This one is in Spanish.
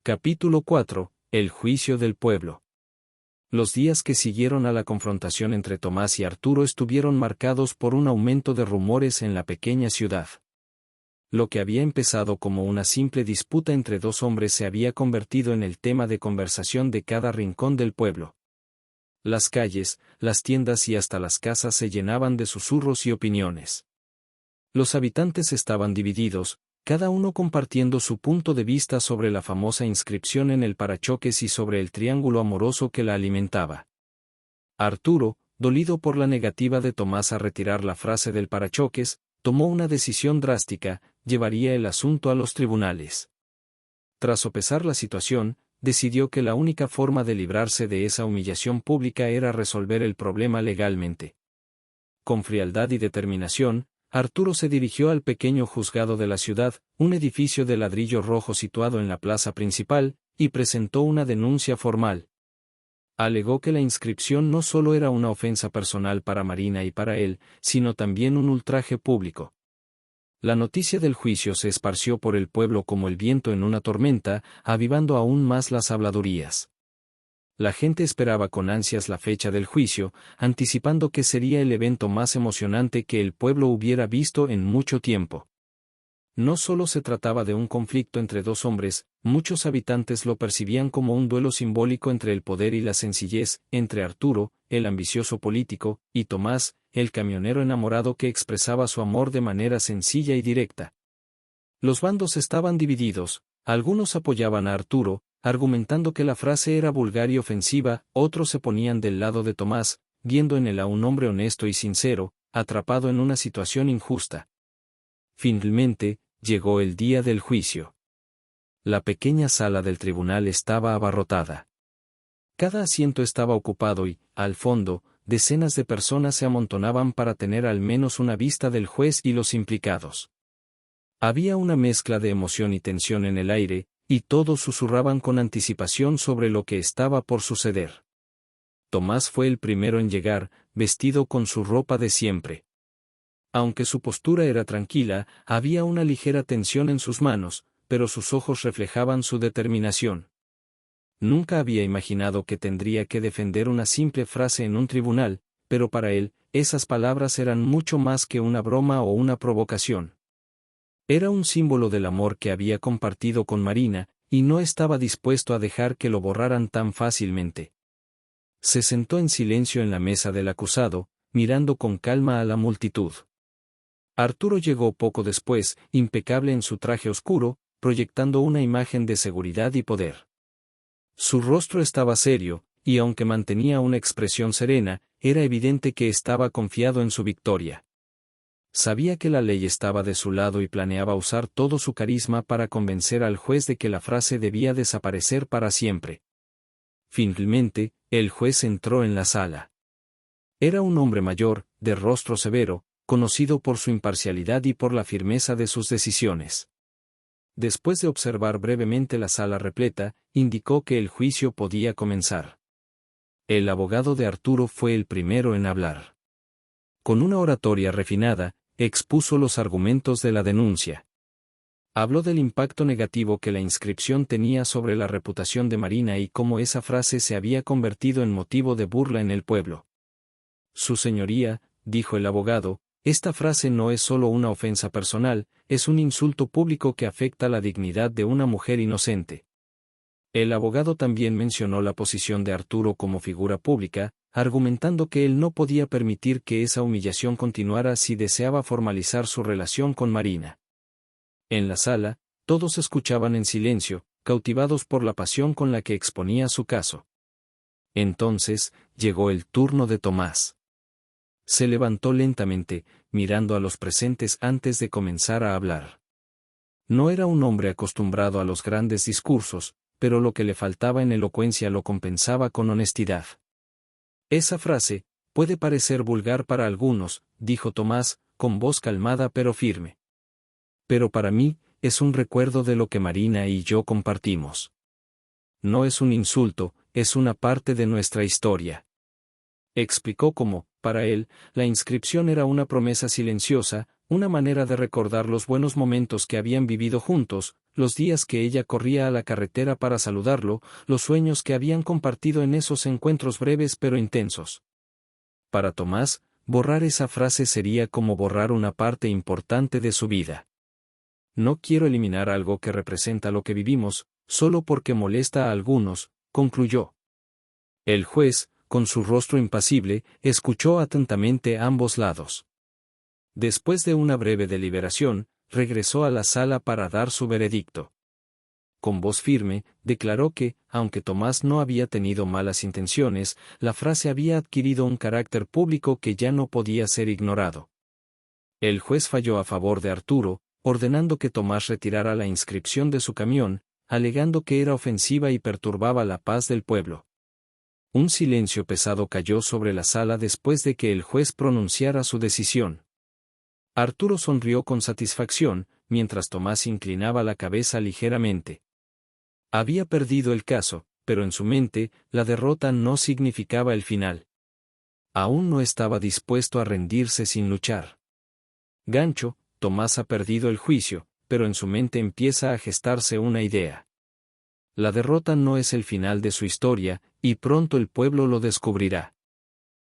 Capítulo 4. El juicio del pueblo. Los días que siguieron a la confrontación entre Tomás y Arturo estuvieron marcados por un aumento de rumores en la pequeña ciudad. Lo que había empezado como una simple disputa entre dos hombres se había convertido en el tema de conversación de cada rincón del pueblo. Las calles, las tiendas y hasta las casas se llenaban de susurros y opiniones. Los habitantes estaban divididos, cada uno compartiendo su punto de vista sobre la famosa inscripción en el parachoques y sobre el triángulo amoroso que la alimentaba. Arturo, dolido por la negativa de Tomás a retirar la frase del parachoques, tomó una decisión drástica: llevaría el asunto a los tribunales. Tras sopesar la situación, decidió que la única forma de librarse de esa humillación pública era resolver el problema legalmente. Con frialdad y determinación, Arturo se dirigió al pequeño juzgado de la ciudad, un edificio de ladrillo rojo situado en la plaza principal, y presentó una denuncia formal. Alegó que la inscripción no solo era una ofensa personal para Marina y para él, sino también un ultraje público. La noticia del juicio se esparció por el pueblo como el viento en una tormenta, avivando aún más las habladurías. La gente esperaba con ansias la fecha del juicio, anticipando que sería el evento más emocionante que el pueblo hubiera visto en mucho tiempo. No solo se trataba de un conflicto entre dos hombres, muchos habitantes lo percibían como un duelo simbólico entre el poder y la sencillez, entre Arturo, el ambicioso político, y Tomás, el camionero enamorado que expresaba su amor de manera sencilla y directa. Los bandos estaban divididos, algunos apoyaban a Arturo, argumentando que la frase era vulgar y ofensiva, otros se ponían del lado de Tomás, viendo en él a un hombre honesto y sincero, atrapado en una situación injusta. Finalmente, llegó el día del juicio. La pequeña sala del tribunal estaba abarrotada. Cada asiento estaba ocupado y, al fondo, decenas de personas se amontonaban para tener al menos una vista del juez y los implicados. Había una mezcla de emoción y tensión en el aire, y todos susurraban con anticipación sobre lo que estaba por suceder. Tomás fue el primero en llegar, vestido con su ropa de siempre. Aunque su postura era tranquila, había una ligera tensión en sus manos, pero sus ojos reflejaban su determinación. Nunca había imaginado que tendría que defender una simple frase en un tribunal, pero para él, esas palabras eran mucho más que una broma o una provocación. Era un símbolo del amor que había compartido con Marina, y no estaba dispuesto a dejar que lo borraran tan fácilmente. Se sentó en silencio en la mesa del acusado, mirando con calma a la multitud. Arturo llegó poco después, impecable en su traje oscuro, proyectando una imagen de seguridad y poder. Su rostro estaba serio, y aunque mantenía una expresión serena, era evidente que estaba confiado en su victoria. Sabía que la ley estaba de su lado y planeaba usar todo su carisma para convencer al juez de que la frase debía desaparecer para siempre. Finalmente, el juez entró en la sala. Era un hombre mayor, de rostro severo, conocido por su imparcialidad y por la firmeza de sus decisiones. Después de observar brevemente la sala repleta, indicó que el juicio podía comenzar. El abogado de Arturo fue el primero en hablar. Con una oratoria refinada, expuso los argumentos de la denuncia. Habló del impacto negativo que la inscripción tenía sobre la reputación de Marina y cómo esa frase se había convertido en motivo de burla en el pueblo. Su señoría, dijo el abogado, esta frase no es solo una ofensa personal, es un insulto público que afecta la dignidad de una mujer inocente. El abogado también mencionó la posición de Arturo como figura pública, argumentando que él no podía permitir que esa humillación continuara si deseaba formalizar su relación con Marina. En la sala, todos escuchaban en silencio, cautivados por la pasión con la que exponía su caso. Entonces, llegó el turno de Tomás. Se levantó lentamente, mirando a los presentes antes de comenzar a hablar. No era un hombre acostumbrado a los grandes discursos, pero lo que le faltaba en elocuencia lo compensaba con honestidad. Esa frase, puede parecer vulgar para algunos, dijo Tomás, con voz calmada pero firme. Pero para mí, es un recuerdo de lo que Marina y yo compartimos. No es un insulto, es una parte de nuestra historia. Explicó cómo, para él, la inscripción era una promesa silenciosa, una manera de recordar los buenos momentos que habían vivido juntos, los días que ella corría a la carretera para saludarlo, los sueños que habían compartido en esos encuentros breves pero intensos. Para Tomás, borrar esa frase sería como borrar una parte importante de su vida. No quiero eliminar algo que representa lo que vivimos, solo porque molesta a algunos, concluyó. El juez, con su rostro impasible, escuchó atentamente a ambos lados. Después de una breve deliberación, regresó a la sala para dar su veredicto. Con voz firme, declaró que, aunque Tomás no había tenido malas intenciones, la frase había adquirido un carácter público que ya no podía ser ignorado. El juez falló a favor de Arturo, ordenando que Tomás retirara la inscripción de su camión, alegando que era ofensiva y perturbaba la paz del pueblo. Un silencio pesado cayó sobre la sala después de que el juez pronunciara su decisión. Arturo sonrió con satisfacción, mientras Tomás inclinaba la cabeza ligeramente. Había perdido el caso, pero en su mente, la derrota no significaba el final. Aún no estaba dispuesto a rendirse sin luchar. Gancho, Tomás ha perdido el juicio, pero en su mente empieza a gestarse una idea. La derrota no es el final de su historia, y pronto el pueblo lo descubrirá.